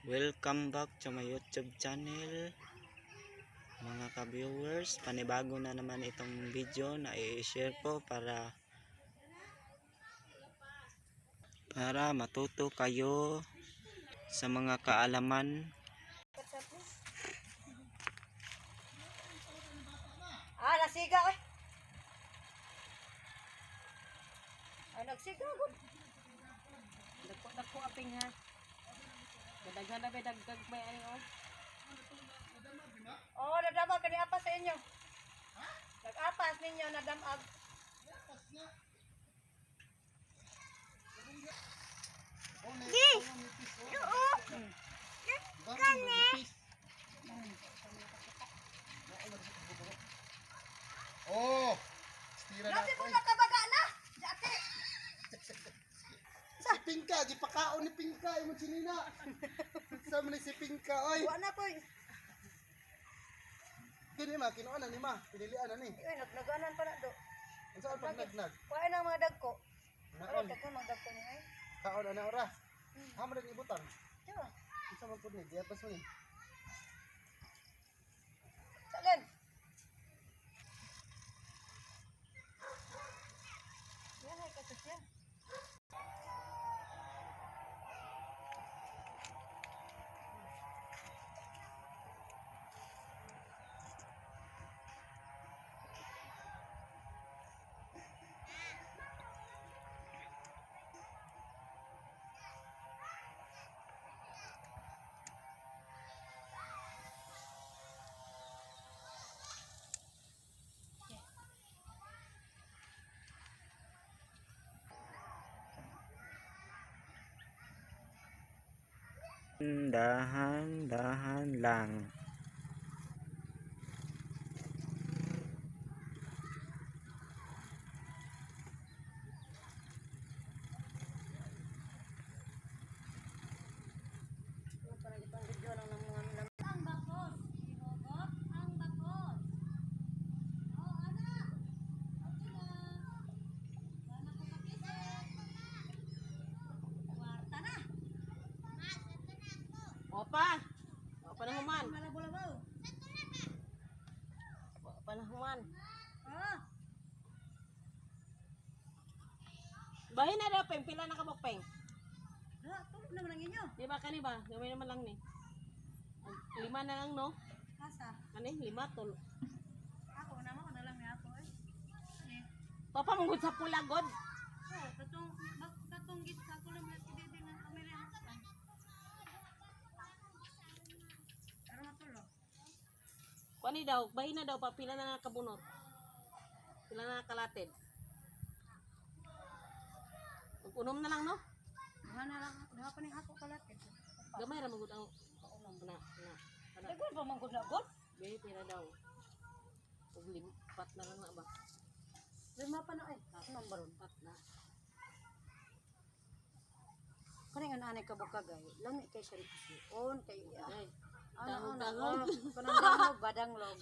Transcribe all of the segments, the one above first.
Welcome back to my YouTube channel mga ka-viewers. Panibago na naman itong video na i-share ko para matuto kayo sa mga kaalaman. Nasiga eh. Nagsiga gud. Dagko aping ha. Daghan na ba dagdag may ano? Oh, nadamag kani apa sa inyo? Ha? Nag-apas ninyo nadamag. Oh, stira na. Nasi mo nakabaga na. Dati. Si Pingka, di pakaon ni Pingka imong sinina. Sa man si Pingka oy. Wa na ko. Kini ma kinuan na ni ma, pinilian na ni. Ay, nagnagaan pa na do. Unsa pag nagnag? Kuha na mga dagko. Naon. Dagko mga dagko ni ay. Kaon ana ora. Hamo ni ibutan. Diba? Unsa man pud ni? Diatas mo ni. Salen. Yan ay katusya. Dahan-dahan lang. Opa. Opa na human. Opa na human. Bahin na daw peng pila na kabok peng. Tulog naman ang inyo. Di ba kani ba? Gamay naman lang ni. 5 na lang no? Asa? Kani 5 tol. Ako na mo na lang ni ako eh. Papa mong sa pula god. Oh, katong git sa ko lang si dede ng kamera. Ano matulo? Kuani daw, bahin na daw pa pila na nakabunot. Pila na nakalatid. Unom na lang no? Na lang, daw pa ning ako kalatid. Gamay ra magud ang unom na. Dagol pa man gud na god? Gay pila daw. Ug 4 na lang na ba? 5 pa na ay. Ano baron 4 na. Kani nga anay ka bukag ay. Lami kay sa ripon kay ay. Ano kanang badang log.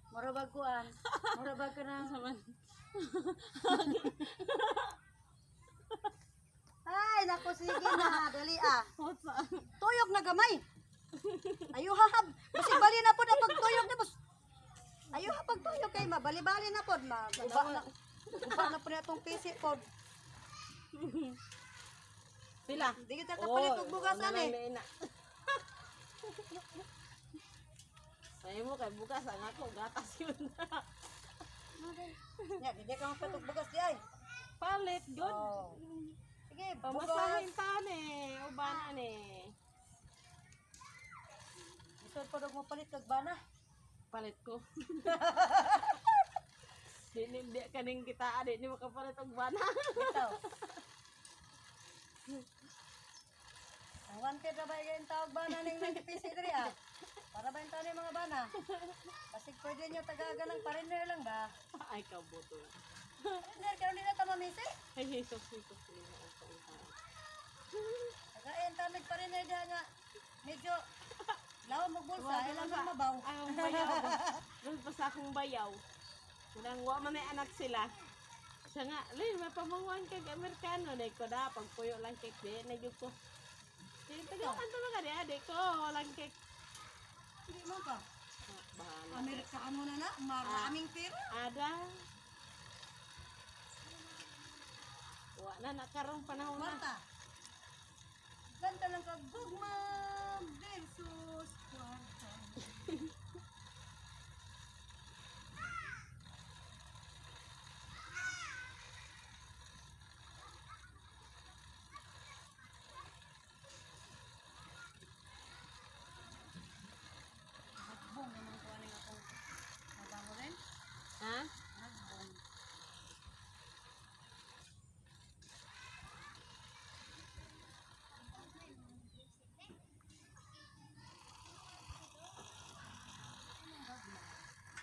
Murabag kuan. Murabag ka na saman. Ay, naku, sige na, dali ah. Tuyok na gamay. Ayo hahab. Basi bali na po na pagtuyok na bus. Ayo ha pagtuyok kay mabali-bali na pod uba na po na itong pisi pod. Pila? Di kita kapalit og bugas ani. Ay mo kay bugas ang ako gatas yun. Nya, di ka mapatog bugas di ay. Palit good. Sige, pamasahin tani, ubana ni. Isod pa dog mo palit kag bana. Palit ko. Di kaning kita adi ni makapalit og bana. Bitaw. Ang wanted na ba yung tawag bana ning nagpisi diri ah? Para ba yung tawag mga bana? Kasi pwede nyo tagaga ng pariner lang ba? Ay, kabuto. Pariner, karoon din na tamamisi? Ay, Jesus. Tagain tamig pariner dyan nga. Medyo lawan magbulsa, ilang lang mabaw. Ang bayaw. Doon pa sa akong bayaw. Nangwa man ay anak sila. Siya nga, may pamanguan kag Amerikano na ko da pagpuyo lang kay di na gyud ko. Tulungan talaga ni adik ko. Walang cake. Hindi mo ka. Bahala. Amerikano na, maraming pera. Ada. Wa na nakarong panahon na. Kwarta. Ganda lang ka, gugma versus kwarta. Hagbong naman ko aning akong mabango rin. Ha? Hagbong.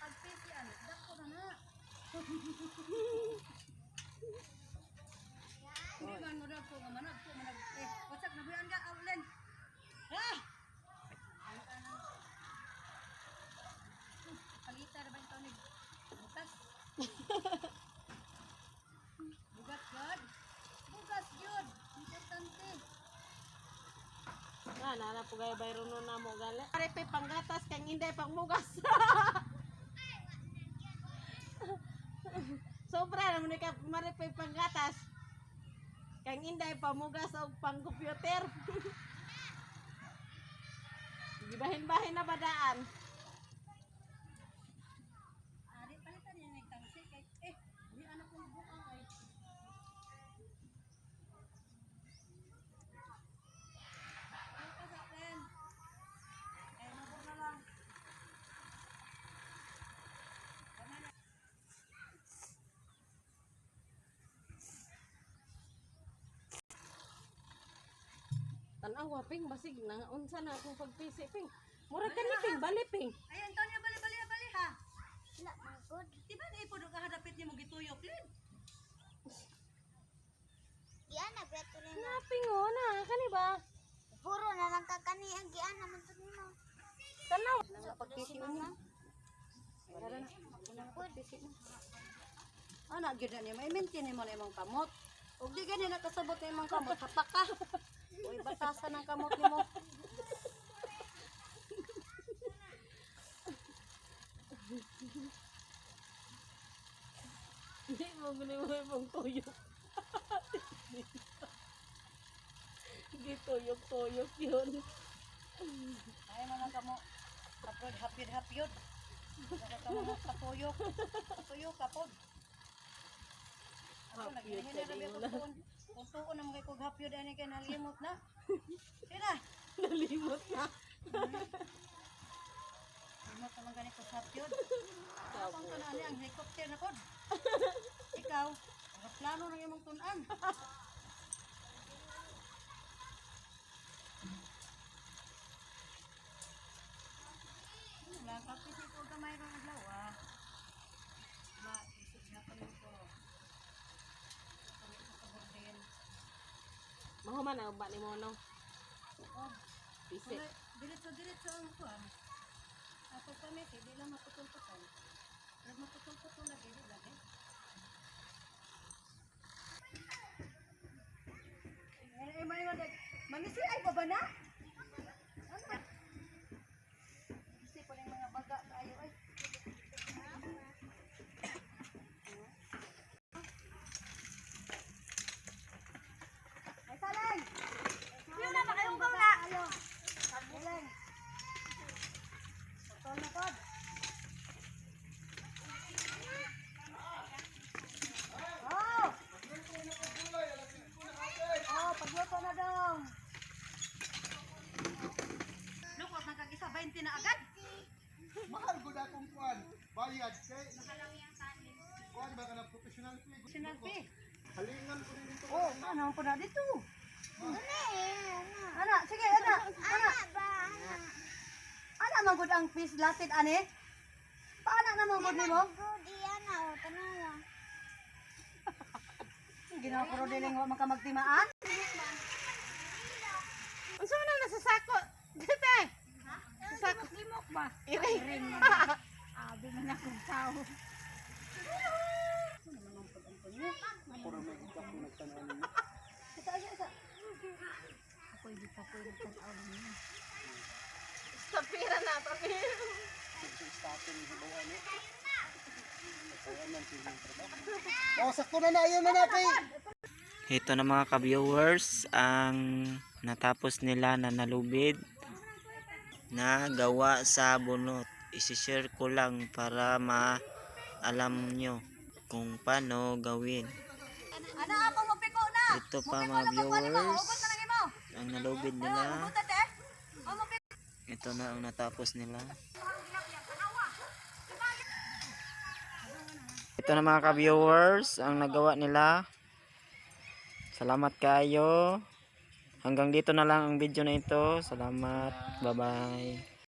Pag-pisi ano, dako na na. Hindi man mo dako nga manag ko manag wasak na buyan ka outlen. Ah! Palita na ba ito ni butas? Bugat god. Bugas yun. Importante. Na po gaya bayro no na mo gali. Pare pe panggatas kang inday pangmugas. Sobra naman ka mare pe panggatas. Kang inday pamugas og pang-computer. Gibahin-bahin na badaan. Ari palitan niya nagtangsi kay di anak ko bukang ay. Ano ka sa akin? Mabur na lang. Tanawa ping basig na unsa na akong pagpisi ping. Murag kani ping bali ping. Ay, Antonio, bali ha. Wala, mangkod. Di ba na ipod ka hadapit ni mo gituyok lin? Gian na beto rin. Naping o na kani ba? Puro na lang kakani ang gian naman to nimo. Tanaw. Pagkisi mo na. Ana gyud na mo i-maintain mo na imong kamot. Ug di gani nakasabot na imong kamot hapak ka. Uy batasan ang kamot nimo. Hindi mo gano'n mong tuyok. Gituyok-tuyok yun. Ay man kamo. Kapod hapyod. Wala ka mo sa tuyok. Tuyok kapod. Ako Hapyod naghihinay ka rabi din ko mo na. tuon. Kung tuon na mga kog hapyod ani kay nalimot na. Sira. Nalimot na. Limot naman gani ko sa hapyod. Tapang ka na ani ang helicopter na kod. Ikaw, plano ng imong tunan. Wala ka kasi ko gamay ng adlaw ah. Ma, isip na pa nito. Kami sa kabordin. Mahuman na ba ni mo no? Oh, Pisi. diretso ang kuan. Ato kami, di lang maputol-putol. Pero maputol-putol lagi, di lagi. Manisi ay baba na? Ano? Kasi pa rin mga baga tayo ay. Ay salay! Yun na, makayunggaw na! Salay! Putol na pod. Oh! Oh, pagluto na daw. Lukot ng kag-isa, 20 na agad. Mahal ko na akong kuan. Bayad kay kuan ba ka na professional fee? National fee. Halingan ko din ito. Oh, ano po na dito? Ano eh? Ana, sige, ana. Ano ba? Ana man gud ang fish latit ani? Paano naman gud nimo? Good iyan na o. Tanawa. Ginawa ko din wa man ka magtimaan. Unsa man na nasasako? Dite. Sasako. Limok ba? Iring. Abi man akong tao. Ano naman ang pag-Antonio? Puro may ikap ko nagtanong ninyo. Isa. Ako'y di pa pwede tanaw ninyo. Sa pira na to. Oh, sakto na na, ayaw na na kay. Ito na mga ka-viewers ang natapos nila na nalubid na gawa sa bunot. Isi-share ko lang para alam nyo kung paano gawin. Ano ako mo piko na? Ito pa mga viewers ang nalubid nila. Ito na ang natapos nila. Ito na mga ka-viewers ang nagawa nila. Salamat kayo. Hanggang dito na lang ang video na ito. Salamat. Bye-bye.